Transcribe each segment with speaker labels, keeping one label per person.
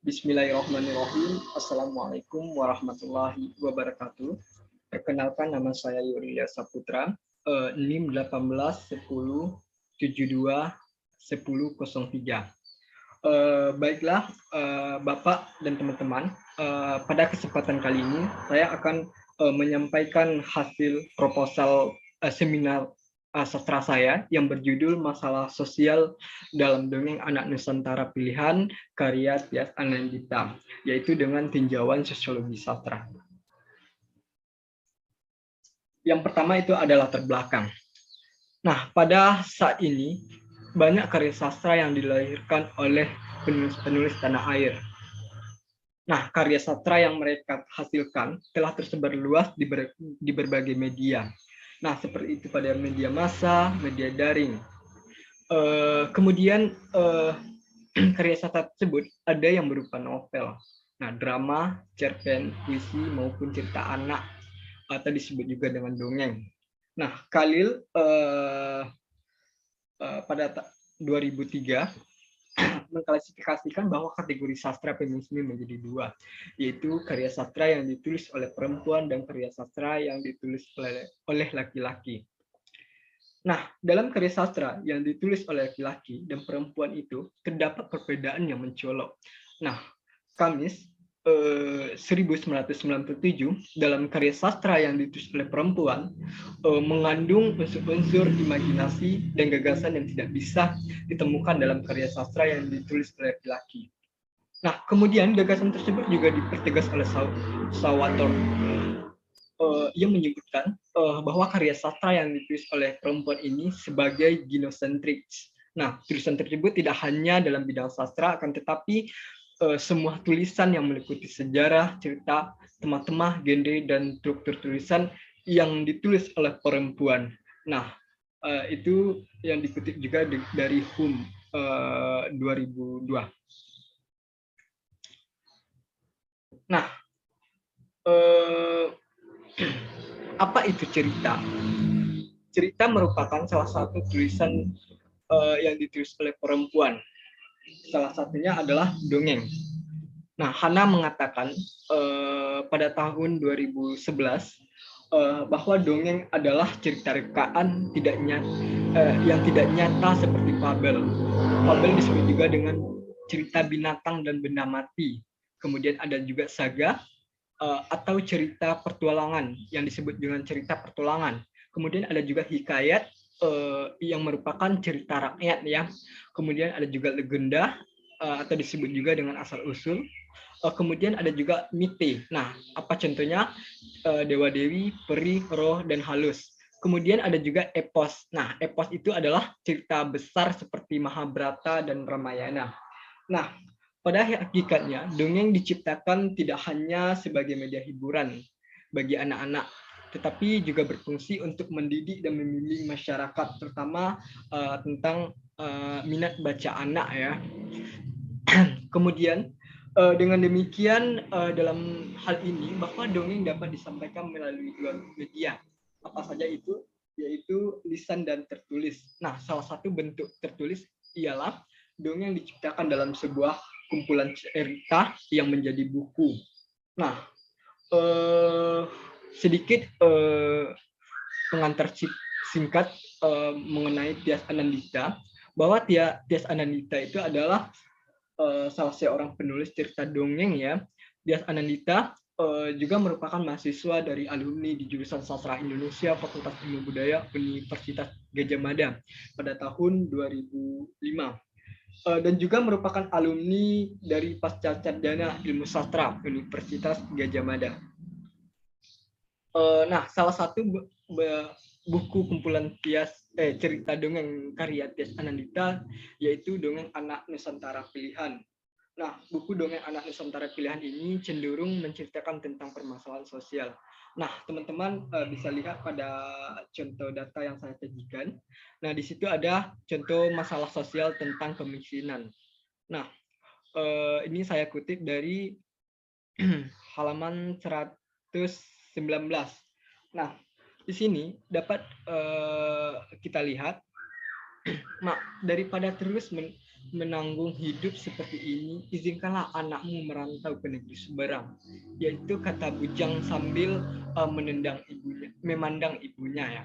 Speaker 1: Bismillahirrahmanirrahim. Assalamualaikum warahmatullahi wabarakatuh. Perkenalkan, nama saya Yuria Saputra, NIM 18 10 72 1003. Baiklah, Bapak dan teman-teman, pada kesempatan kali ini saya akan menyampaikan hasil proposal seminar sastra saya yang berjudul Masalah Sosial dalam Dongeng Anak Nusantara Pilihan karya Tias Anandita, yaitu dengan tinjauan sosiologi sastra. Yang pertama itu adalah latar belakang. Nah, pada saat ini banyak karya sastra yang dilahirkan oleh penulis-penulis tanah air. Nah, karya sastra yang mereka hasilkan telah tersebar luas di berbagai media. Nah, seperti itu pada media massa, media daring. Kemudian karya sastra tersebut ada yang berupa novel, nah drama, cerpen, puisi maupun cerita anak atau disebut juga dengan dongeng. Nah, Khalil pada 2003 mengklasifikasikan bahwa kategori sastra feminisme menjadi dua, yaitu karya sastra yang ditulis oleh perempuan dan karya sastra yang ditulis oleh laki-laki. Nah, dalam karya sastra yang ditulis oleh laki-laki dan perempuan itu terdapat perbedaan yang mencolok. Nah, Kamis 1997 dalam karya sastra yang ditulis oleh perempuan mengandung unsur-unsur imajinasi dan gagasan yang tidak bisa ditemukan dalam karya sastra yang ditulis oleh laki-laki. Nah, kemudian gagasan tersebut juga dipertegas oleh Sawator. Ia menyebutkan bahwa karya sastra yang ditulis oleh perempuan ini sebagai ginosentrik. Nah, tulisan tersebut tidak hanya dalam bidang sastra, akan tetapi semua tulisan yang meliputi sejarah, cerita, tema-tema, genre, dan struktur tulisan yang ditulis oleh perempuan. Nah, itu yang dikutip juga dari HUM 2002. Nah, apa itu cerita? Cerita merupakan salah satu tulisan yang ditulis oleh perempuan. Salah satunya adalah dongeng. Nah, Hana mengatakan pada tahun 2011 bahwa dongeng adalah cerita rekaan yang tidak nyata seperti fabel. Fabel disebut juga dengan cerita binatang dan benda mati. Kemudian ada juga saga atau cerita pertualangan yang disebut dengan cerita pertualangan. Kemudian ada juga hikayat yang merupakan cerita rakyat ya. Kemudian ada juga legenda atau disebut juga dengan asal usul. Kemudian ada juga mite. Nah, apa contohnya? Dewa Dewi, peri, roh, dan halus. Kemudian ada juga epos. Nah, epos itu adalah cerita besar seperti Mahabharata dan Ramayana. Nah, pada hakikatnya, dongeng diciptakan tidak hanya sebagai media hiburan bagi anak-anak, tetapi juga berfungsi untuk mendidik dan membimbing masyarakat, terutama tentang minat baca anak ya. Kemudian dengan demikian dalam hal ini bahwa dongeng dapat disampaikan melalui dua media. Apa saja itu? Yaitu lisan dan tertulis. Nah, salah satu bentuk tertulis ialah dongeng diciptakan dalam sebuah kumpulan cerita yang menjadi buku. Nah, sedikit pengantar singkat mengenai Tias Anandita, bahwa Tias Anandita itu adalah salah seorang penulis cerita dongeng ya. Tias Anandita juga merupakan mahasiswa dari alumni di jurusan Sastra Indonesia Fakultas Ilmu Budaya Universitas Gadjah Mada pada tahun 2005. Dan juga merupakan alumni dari Pasca Sarjana Ilmu Sastra Universitas Gadjah Mada. Nah, salah satu buku kumpulan cerita dongeng karya Tias Anandita yaitu Dongeng Anak Nusantara Pilihan. Nah, buku Dongeng Anak Nusantara Pilihan ini cenderung menceritakan tentang permasalahan sosial. Nah, teman-teman bisa lihat pada contoh data yang saya sajikan. Nah, di situ ada contoh masalah sosial tentang kemiskinan. Nah, ini saya kutip dari halaman 119. Nah, di sini dapat kita lihat, daripada terus menanggung hidup seperti ini, izinkanlah anakmu merantau ke negeri seberang. Yaitu kata bujang sambil memandang ibunya ya.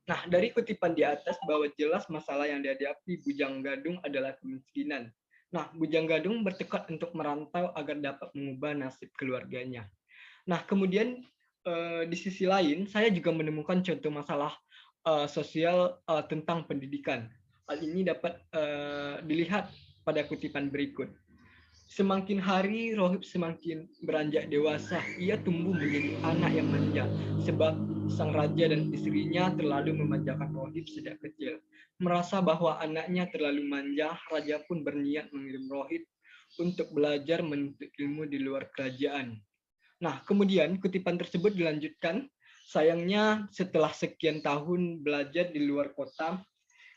Speaker 1: Nah, dari kutipan di atas bahwa jelas masalah yang dihadapi Bujang Gadung adalah kemiskinan. Nah, Bujang Gadung bertekad untuk merantau agar dapat mengubah nasib keluarganya. Nah, kemudian di sisi lain, saya juga menemukan contoh masalah sosial tentang pendidikan. Hal ini dapat dilihat pada kutipan berikut. Semakin hari Rohib semakin beranjak dewasa, ia tumbuh menjadi anak yang manja, sebab sang raja dan istrinya terlalu memanjakan Rohib sejak kecil. Merasa bahwa anaknya terlalu manja, raja pun berniat mengirim Rohib untuk belajar menuntut ilmu di luar kerajaan. Nah, kemudian kutipan tersebut dilanjutkan, sayangnya setelah sekian tahun belajar di luar kota,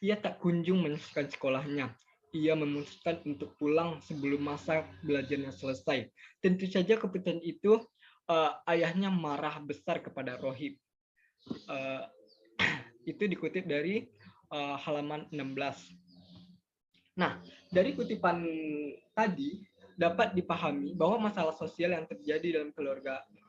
Speaker 1: ia tak kunjung menyelesaikan sekolahnya. Ia memutuskan untuk pulang sebelum masa belajarnya selesai. Tentu saja keputusan itu ayahnya marah besar kepada Rohib. Itu dikutip dari halaman 16. Nah, dari kutipan tadi dapat dipahami bahwa masalah sosial yang terjadi dalam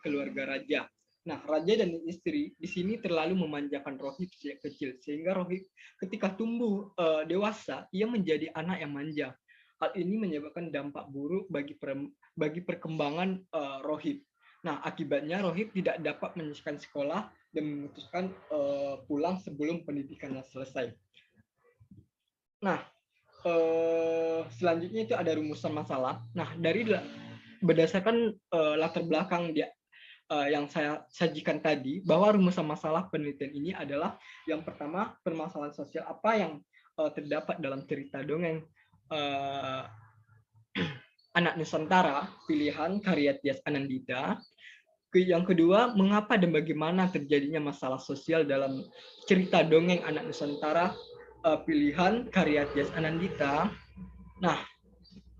Speaker 1: keluarga raja. Nah, raja dan istri di sini terlalu memanjakan Rohib sejak kecil, sehingga Rohib ketika tumbuh dewasa, ia menjadi anak yang manja. Hal ini menyebabkan dampak buruk bagi perkembangan Rohib. Nah, akibatnya Rohib tidak dapat menyelesaikan sekolah dan memutuskan pulang sebelum pendidikannya selesai. Nah, selanjutnya itu ada rumusan masalah. Nah, dari berdasarkan latar belakang dia yang saya sajikan tadi, bahwa rumusan masalah penelitian ini adalah yang pertama, permasalahan sosial apa yang terdapat dalam cerita dongeng Anak Nusantara pilihan karya Tyas Anandita. Yang kedua, mengapa dan bagaimana terjadinya masalah sosial dalam cerita dongeng Anak Nusantara pilihan karya Tyas Anandita. Nah,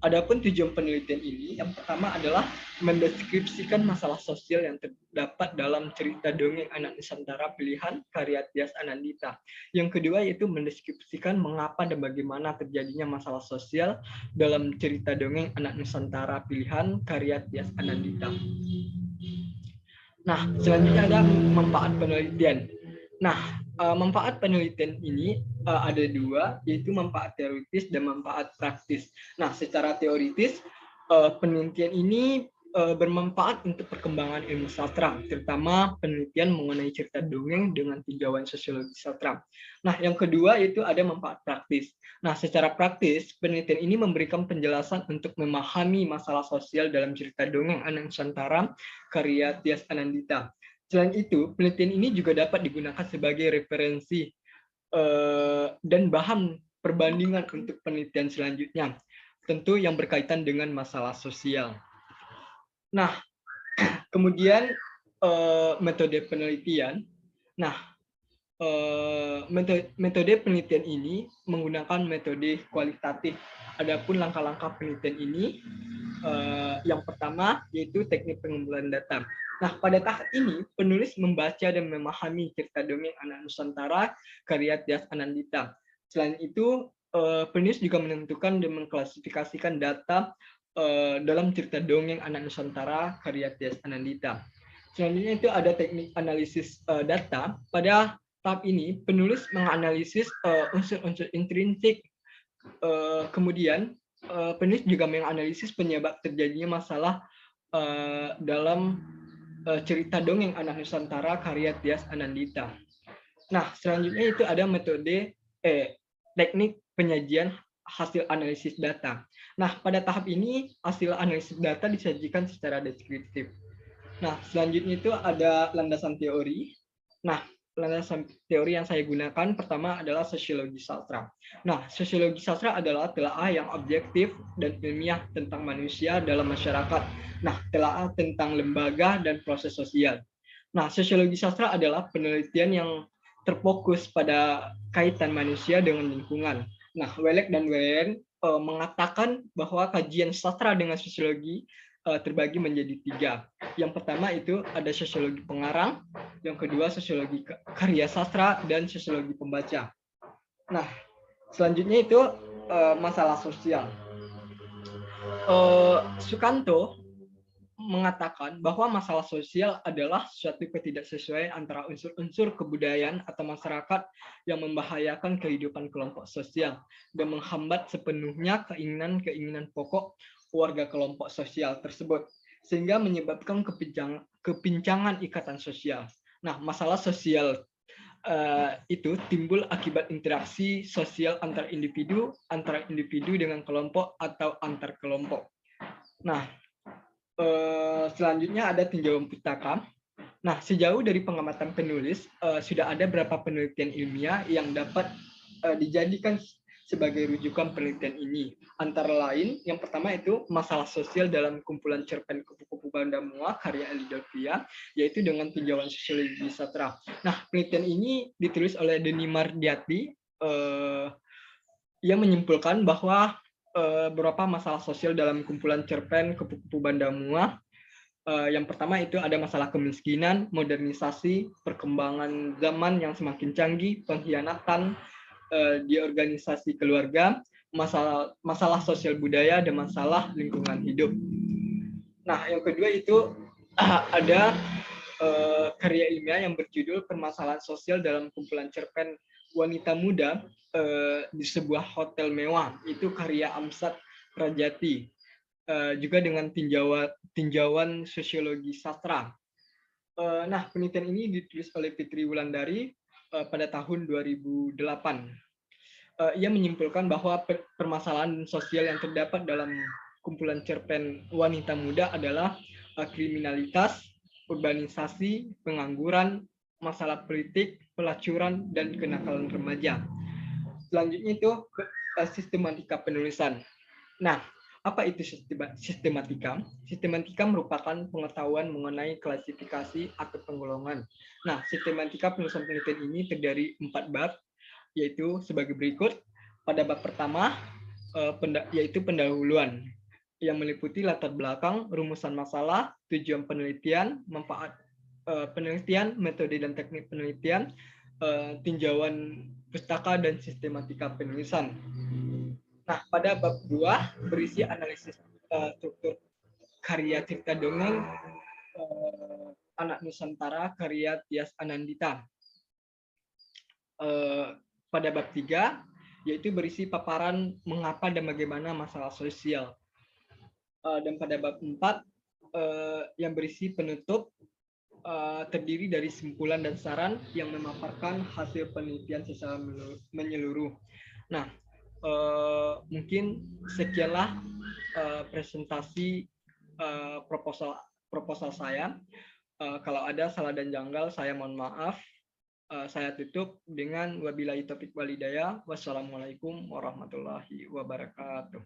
Speaker 1: adapun tujuan penelitian ini, yang pertama adalah mendeskripsikan masalah sosial yang terdapat dalam cerita dongeng Anak Nusantara pilihan karya Tyas Anandita. Yang kedua yaitu mendeskripsikan mengapa dan bagaimana terjadinya masalah sosial dalam cerita dongeng Anak Nusantara pilihan karya Tyas Anandita. Nah, selanjutnya ada manfaat penelitian. Nah, manfaat penelitian ini ada dua, yaitu manfaat teoritis dan manfaat praktis. Nah, secara teoritis, penelitian ini bermanfaat untuk perkembangan ilmu sastra, terutama penelitian mengenai cerita dongeng dengan tinjauan sosiologi sastra. Nah, yang kedua itu ada manfaat praktis. Nah, secara praktis, penelitian ini memberikan penjelasan untuk memahami masalah sosial dalam cerita dongeng Anak Nusantara karya Tyas Anandita. Selain itu, penelitian ini juga dapat digunakan sebagai referensi dan bahan perbandingan untuk penelitian selanjutnya, tentu yang berkaitan dengan masalah sosial. Nah, kemudian metode penelitian. Nah, metode penelitian ini menggunakan metode kualitatif. Adapun langkah-langkah penelitian ini, yang pertama yaitu teknik pengumpulan data. Nah, pada tahap ini penulis membaca dan memahami cerita dongeng Anak Nusantara karya Tyas Anandita. Selain itu, penulis juga menentukan dan mengklasifikasikan data dalam cerita dongeng Anak Nusantara karya Tyas Anandita. Selanjutnya itu ada teknik analisis data. Pada tahap ini penulis menganalisis unsur-unsur intrinsik. Kemudian penulis juga menganalisis penyebab terjadinya masalah dalam cerita dongeng Anak Nusantara karya Tyas Anandita. Nah, selanjutnya itu ada metode teknik penyajian hasil analisis data. Nah, pada tahap ini hasil analisis data disajikan secara deskriptif. Nah, selanjutnya itu ada landasan teori. Nah, landasan teori yang saya gunakan pertama adalah sosiologi sastra. Nah, sosiologi sastra adalah telaah yang objektif dan ilmiah tentang manusia dalam masyarakat. Nah, telaah tentang lembaga dan proses sosial. Nah, sosiologi sastra adalah penelitian yang terfokus pada kaitan manusia dengan lingkungan. Nah, Welek dan Wen mengatakan bahwa kajian sastra dengan sosiologi terbagi menjadi tiga. Yang pertama itu ada sosiologi pengarang, yang kedua sosiologi karya sastra, dan sosiologi pembaca. Nah, selanjutnya itu masalah sosial. Sukanto mengatakan bahwa masalah sosial adalah suatu ketidaksesuaian antara unsur-unsur kebudayaan atau masyarakat yang membahayakan kehidupan kelompok sosial dan menghambat sepenuhnya keinginan-keinginan pokok warga kelompok sosial tersebut, sehingga menyebabkan kepincangan ikatan sosial. Nah, masalah sosial itu timbul akibat interaksi sosial antar individu dengan kelompok atau antar kelompok. Nah, selanjutnya ada tinjauan pustaka. Nah, sejauh dari pengamatan penulis, sudah ada beberapa penelitian ilmiah yang dapat dijadikan sebagai rujukan penelitian ini. Antara lain, yang pertama itu masalah sosial dalam kumpulan cerpen kupu-kupu Banda Mua karya Eli Dolvia, yaitu dengan tinjauan sosiologi sastra. Nah, penelitian ini ditulis oleh Deni Mardiati yang menyimpulkan bahwa beberapa masalah sosial dalam kumpulan cerpen kupu-kupu Banda Mua. Yang pertama itu ada masalah kemiskinan, modernisasi, perkembangan zaman yang semakin canggih, pengkhianatan di organisasi keluarga, masalah sosial budaya, dan masalah lingkungan hidup. Nah, yang kedua itu ada karya ilmiah yang berjudul Permasalahan Sosial dalam Kumpulan Cerpen Wanita Muda di sebuah hotel mewah. Itu karya Amsat Rajati. Juga dengan tinjauan sosiologi sastra. Nah, penelitian ini ditulis oleh Fitri Wulandari pada tahun 2008. Ia menyimpulkan bahwa permasalahan sosial yang terdapat dalam kumpulan cerpen Wanita Muda adalah kriminalitas, urbanisasi, pengangguran, masalah politik, pelacuran, dan kenakalan remaja. Selanjutnya itu sistematika penulisan. Nah, apa itu sistematika? Sistematika merupakan pengetahuan mengenai klasifikasi atau penggolongan. Nah, sistematika penulisan penelitian ini terdiri 4 bab, yaitu sebagai berikut. Pada bab pertama, yaitu pendahuluan, yang meliputi latar belakang, rumusan masalah, tujuan penelitian, manfaat penelitian, metode dan teknik penelitian, tinjauan pustaka, dan sistematika penulisan. Nah, pada bab 2 berisi analisis struktur karya cerita dongeng Anak Nusantara karya Tias Anandita. Pada bab 3 yaitu berisi paparan mengapa dan bagaimana masalah sosial. Dan pada bab 4 yang berisi penutup terdiri dari simpulan dan saran yang memaparkan hasil penelitian secara menyeluruh. Nah, mungkin sekianlah presentasi proposal saya. Kalau ada salah dan janggal, saya mohon maaf. Saya tutup dengan wabillahi taufiq walhidayah. Wassalamualaikum warahmatullahi wabarakatuh.